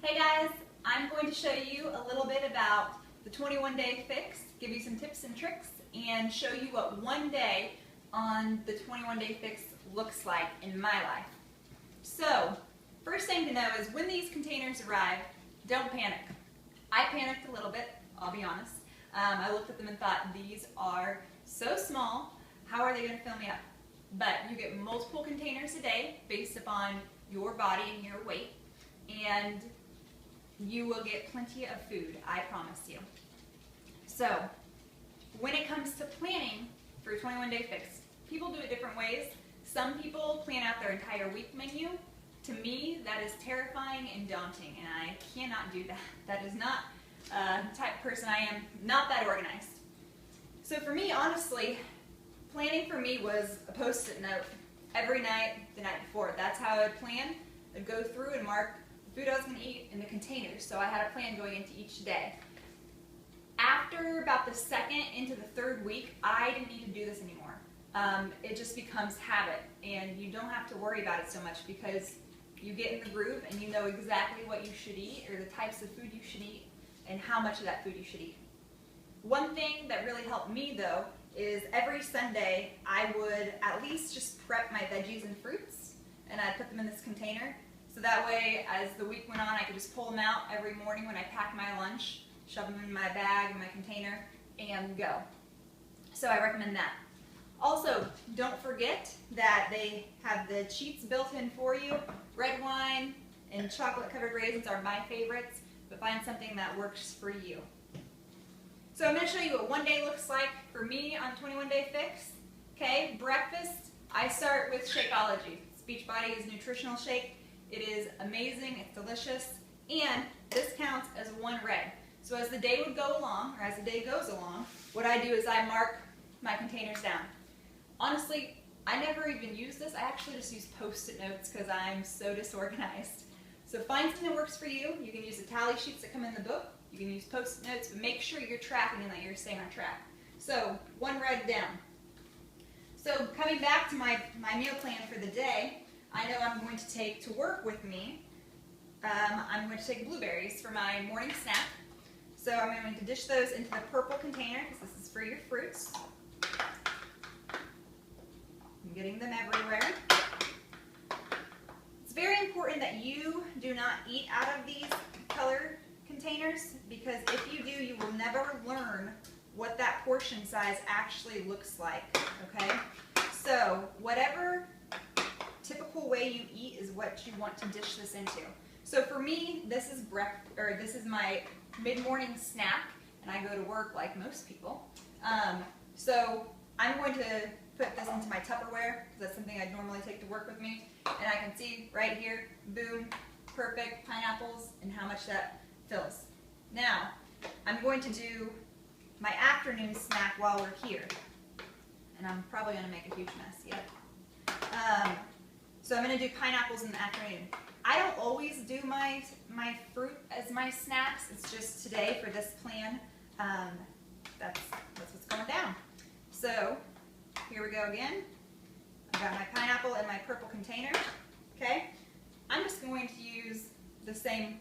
Hey guys, I'm going to show you a little bit about the 21-day fix, give you some tips and tricks, and show you what one day on the 21-day fix looks like in my life. So, first thing to know is when these containers arrive, don't panic. I panicked a little bit, I'll be honest. I looked at them and thought, these are so small, how are they going to fill me up? But you get multiple containers a day based upon your body and your weight, and you will get plenty of food, I promise you. So, when it comes to planning for a 21-day fix, people do it different ways. Some people plan out their entire week menu. To me, that is terrifying and daunting, and I cannot do that. That is not the type of person I am, not that organized. So for me, honestly, planning for me was a post-it note every night, the night before. That's how I would plan. I'd go through and mark the food I was going to eat in the containers, so I had a plan going into each day. After about the second into the third week, I didn't need to do this anymore. It just becomes habit, and you don't have to worry about it so much because you get in the groove and you know exactly what you should eat or the types of food you should eat and how much of that food you should eat. One thing that really helped me though is every Sunday I would at least just prep my veggies and fruits, and I'd put them in this container. So that way, as the week went on, I could just pull them out every morning when I pack my lunch, shove them in my bag, in my container, and go. So I recommend that. Also, don't forget that they have the cheats built in for you. Red wine and chocolate-covered raisins are my favorites, but find something that works for you. So I'm going to show you what one day looks like for me on 21-day fix. Okay, breakfast, I start with Shakeology. Beachbody is a nutritional shake. It is amazing, it's delicious, and this counts as one red. So as the day would go along, or as the day goes along, what I do is I mark my containers down. Honestly, I never even use this. I actually just use post-it notes because I'm so disorganized. So find something that works for you. You can use the tally sheets that come in the book. You can use post-it notes, but make sure you're tracking and that you're staying on track. So one red down. So coming back to my meal plan for the day, I know I'm going to take to work with me, I'm going to take blueberries for my morning snack. So I'm going to dish those into the purple container because this is for your fruits. I'm getting them everywhere. It's very important that you do not eat out of these color containers because if you do, you will never learn what that portion size actually looks like, okay? So whatever typical way you eat is what you want to dish this into. So for me, this is my mid-morning snack, and I go to work like most people. So I'm going to put this into my Tupperware because that's something I'd normally take to work with me. And I can see right here, boom, perfect pineapples and how much that fills. Now, I'm going to do my afternoon snack while we're here. And I'm probably going to make a huge mess, yep. So I'm going to do pineapples in the afternoon. I don't always do my fruit as my snacks. It's just today for this plan. That's what's going down. So here we go again. I've got my pineapple in my purple container. Okay. I'm just going to use the same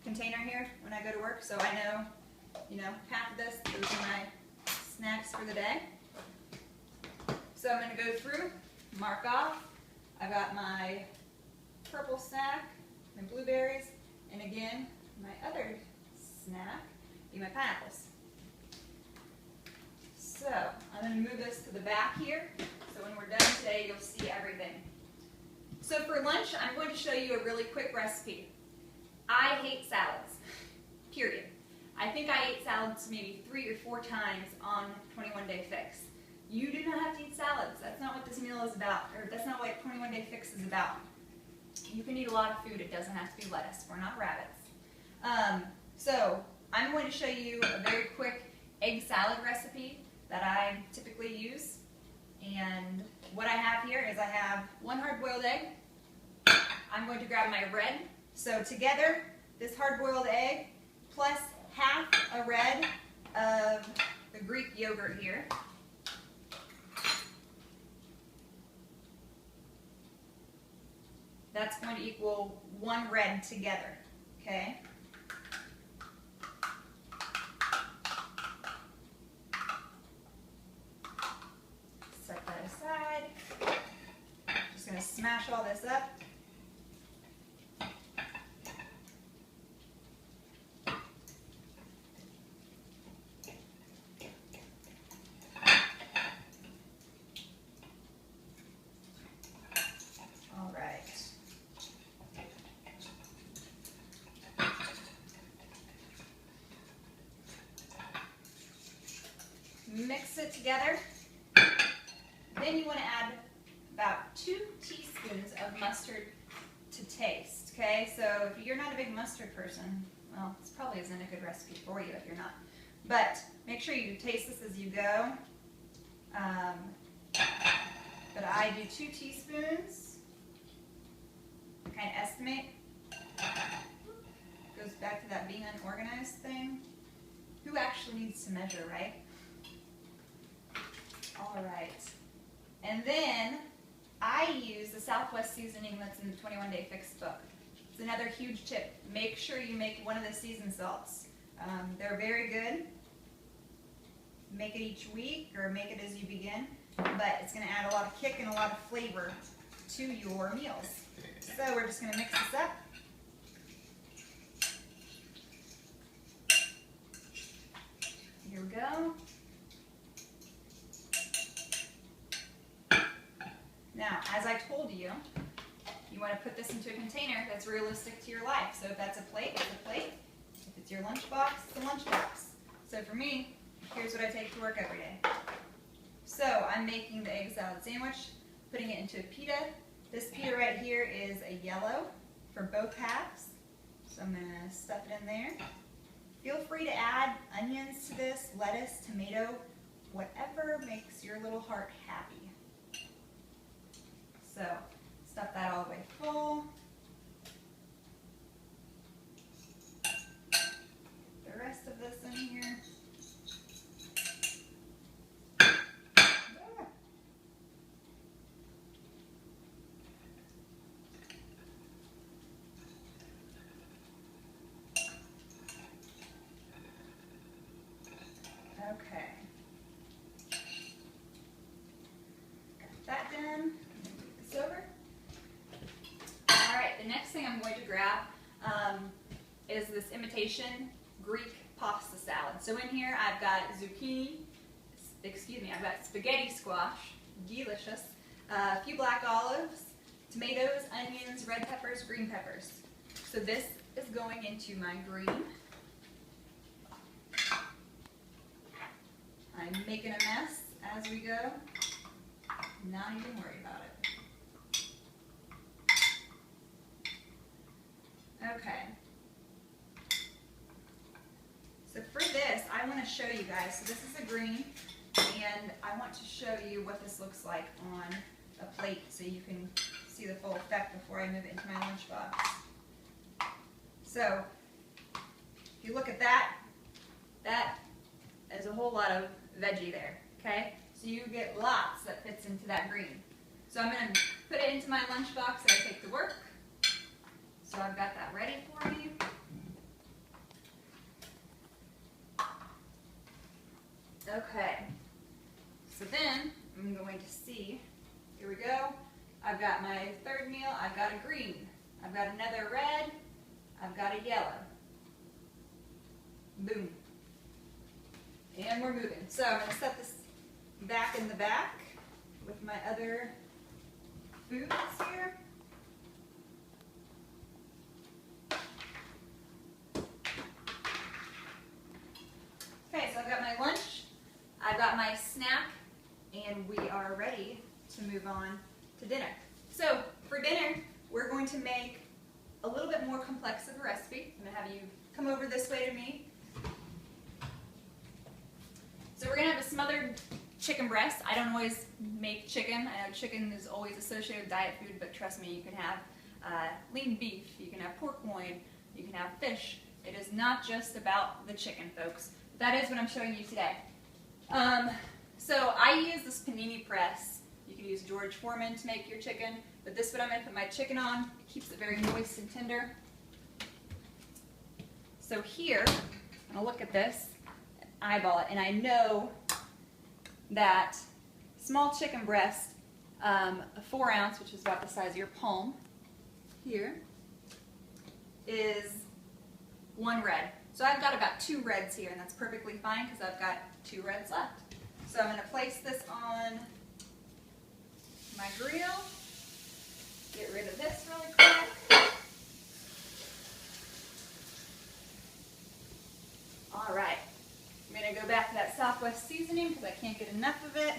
container here when I go to work, so I know, half of this, those are my snacks for the day. So I'm going to go through, mark off. I've got my purple snack, my blueberries, and again, my other snack, be my pineapples. So I'm going to move this to the back here, so when we're done today, you'll see everything. So for lunch, I'm going to show you a really quick recipe. I hate salads, period. I think I ate salads maybe 3 or 4 times on 21-day fix. You do not have to eat salads. That's not what this meal is about, or that's not what 21-day fix is about. You can eat a lot of food. It doesn't have to be lettuce. We're not rabbits. So I'm going to show you a very quick egg salad recipe that I typically use. And what I have here is I have 1 hard-boiled egg. I'm going to grab my red. So together, this hard-boiled egg plus half a red of the Greek yogurt here. That's going to equal 1 red together. okay? Set that aside. Just going to smash all this up. All right. Mix it together. Then you want to add about 2 teaspoons of mustard to taste, okay? So if you're not a big mustard person, well, this probably isn't a good recipe for you if you're not. But make sure you taste this as you go. But I do 2 teaspoons. Kind of estimate. Goes back to that being unorganized thing. Who actually needs to measure, right? All right. And then I use the Southwest seasoning that's in the 21 Day Fix book. It's another huge tip. Make sure you make one of the seasoned salts. They're very good. Make it each week or make it as you begin, but it's going to add a lot of kick and a lot of flavor to your meals. So we're just going to mix this up. Here we go. Now, as I told you, you want to put this into a container that's realistic to your life. So if that's a plate, it's a plate. If it's your lunchbox, it's a lunchbox. So for me, here's what I take to work every day. So I'm making the egg salad sandwich, putting it into a pita. This pita right here is a yellow for both halves. So I'm going to stuff it in there. Feel free to add onions to this, lettuce, tomato, whatever makes your little heart happy. So stuff that all the way full. The rest of this in here. Okay. Got that done. Move this over. All right, the next thing I'm going to grab is this imitation Greek pasta salad. So in here I've got I've got spaghetti squash, delicious, a few black olives, tomatoes, onions, red peppers, green peppers. So this is going into my green. I'm making a mess as we go. Not even worry about it. Okay. So for this, I want to show you guys. So this is a green, and I want to show you what this looks like on a plate so you can see the full effect before I move it into my lunchbox. So if you look at that, that is a whole lot of veggie there, okay? So you get lots that fits into that green. So I'm going to put it into my lunchbox that I take to work. So I've got that ready for you. Okay, so then I'm going to see, here we go. I've got my third meal, I've got a green, I've got another red, I've got a yellow. Boom. And we're moving. So I'm going to set this back in the back with my other foods here. Okay, so I've got my lunch, I've got my snack, and we are ready to move on to dinner. So for dinner, we're going to make a little bit more complex of a recipe. I'm going to have you come over this way to me. So we're going to have a smothered chicken breast. I don't always make chicken. I know chicken is always associated with diet food, but trust me, you can have lean beef, you can have pork loin, you can have fish. It is not just about the chicken, folks. That is what I'm showing you today. So I use this panini press. You can use George Foreman to make your chicken, but this is what I'm going to put my chicken on. It keeps it very moist and tender. So here, I'm gonna look at this, eyeball it, and I know that small chicken breast, a 4 ounce, which is about the size of your palm, here, is 1 red. So I've got about 2 reds here, and that's perfectly fine because I've got 2 reds left. So I'm going to place this on my grill, get rid of this really quick. All right, I'm going to go back to that Southwest seasoning because I can't get enough of it.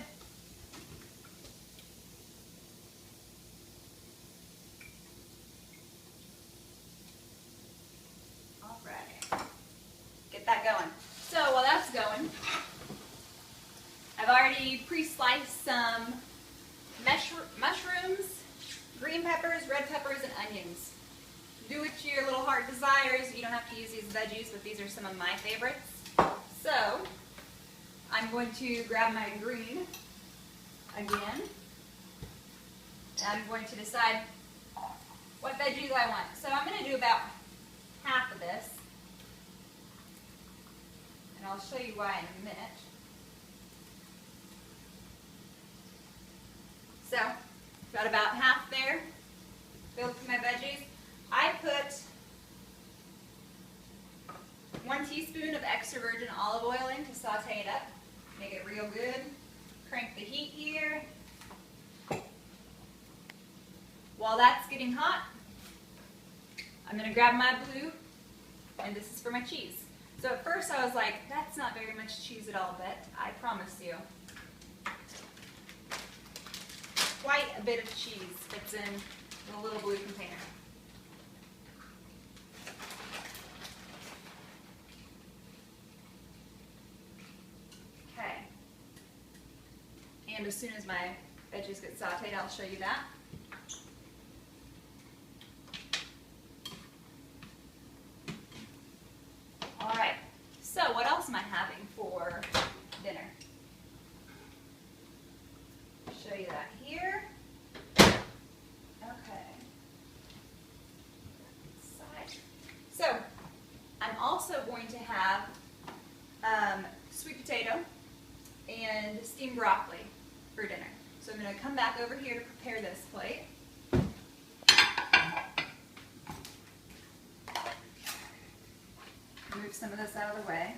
All right, get that going. So while that's going, I've already pre-sliced some mushrooms, green peppers, red peppers, and onions. Do what your little heart desires. You don't have to use these veggies, but these are some of my favorites. So I'm going to grab my green again. And I'm going to decide what veggies I want. So I'm going to do about half of this. And I'll show you why in a minute. So, got about half there, filled with my veggies. I put 1 teaspoon of extra virgin olive oil in to saute it up, make it real good. Crank the heat here. While that's getting hot, I'm going to grab my blue, and this is for my cheese. So at first I was like, that's not very much cheese at all, but I promise you, quite a bit of cheese fits in the little blue container. Okay. And as soon as my veggies get sauteed, I'll show you that. All right. So what else am I having for dinner? Show you that here. Okay. So I'm also going to have sweet potato and steamed broccoli for dinner. So I'm going to come back over here to prepare this plate. Move some of this out of the way.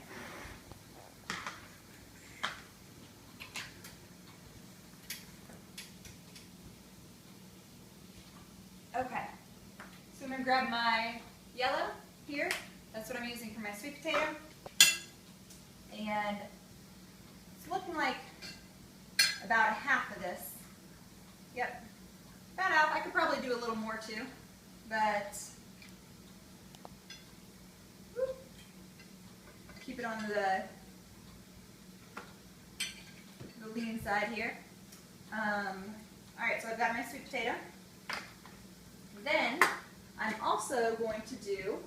Okay, so I'm going to grab my yellow here. That's what I'm using for my sweet potato. And it's looking like about a half of this. Yep, about half. I could probably do a little more too, but keep it on the lean side here. Alright, so I've got my sweet potato. Then I'm also going to do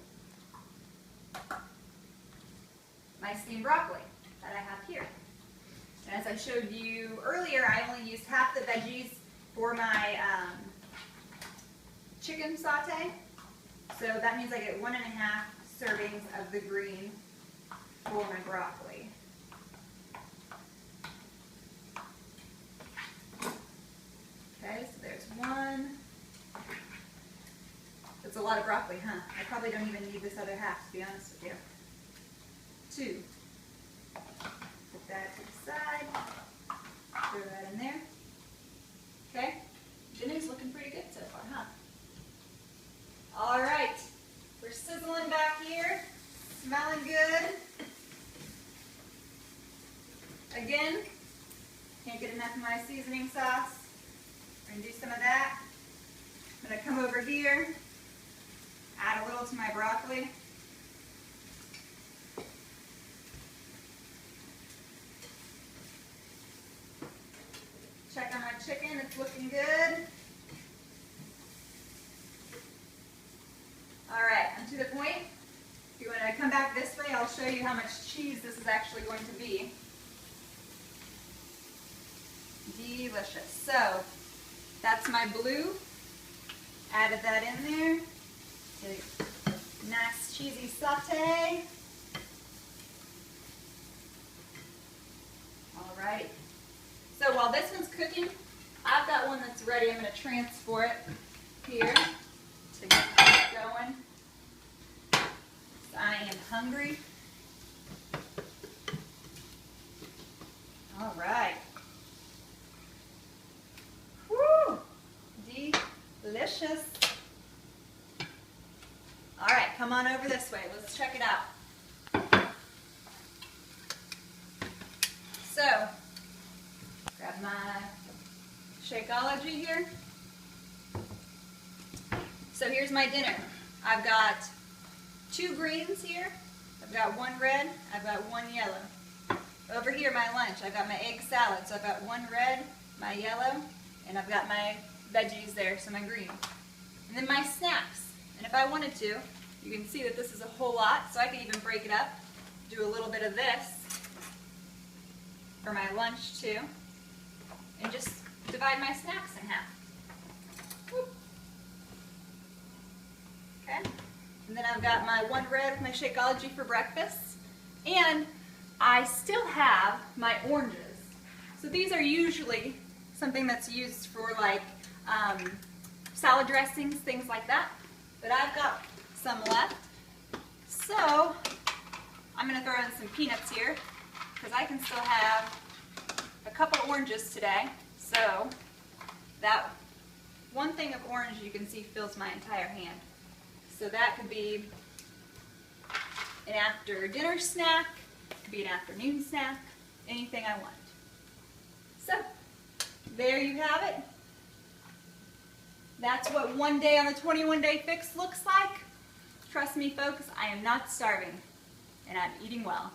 my steamed broccoli that I have here. And as I showed you earlier, I only used half the veggies for my chicken saute. So that means I get 1.5 servings of the green for my broccoli. Okay, so there's 1. That's a lot of broccoli, huh? I probably don't even need this other half, to be honest with you. 2. Put that to the side. Throw that in there. Okay, dinner's looking pretty good so far, huh? All right, we're sizzling back here. Smelling good. Again, can't get enough of my seasoning sauce. I'm going to do some of that. I'm going to come over here, add a little to my broccoli. Check on my chicken, it's looking good. Alright, I'm to the point. If you want to come back this way, I'll show you how much cheese this is actually going to be. Delicious. So, that's my blue. Added that in there. Nice cheesy saute. Alright. So while this one's cooking, I've got one that's ready. I'm going to transport it here to get it going. I am hungry. Alright. Woo! Delicious. Alright, come on over this way. Let's check it out. So, grab my Shakeology here. So here's my dinner. I've got 2 greens here. I've got 1 red. I've got 1 yellow. Over here, my lunch. I've got my egg salad. So I've got 1 red, my yellow, and I've got my veggies there, so my green. And then my snacks. And if I wanted to, you can see that this is a whole lot, so I could even break it up, do a little bit of this for my lunch too, and just divide my snacks in half. Whoop. Okay, and then I've got my 1 red with my Shakeology for breakfast, and I still have my oranges. So these are usually something that's used for like salad dressings, things like that, but I've got some left. So I'm going to throw in some peanuts here because I can still have a couple oranges today. So that 1 thing of orange you can see fills my entire hand. So that could be an after dinner snack, it could be an afternoon snack, anything I want. So there you have it. That's what 1 day on the 21-day fix looks like. Trust me folks, I am not starving and I'm eating well.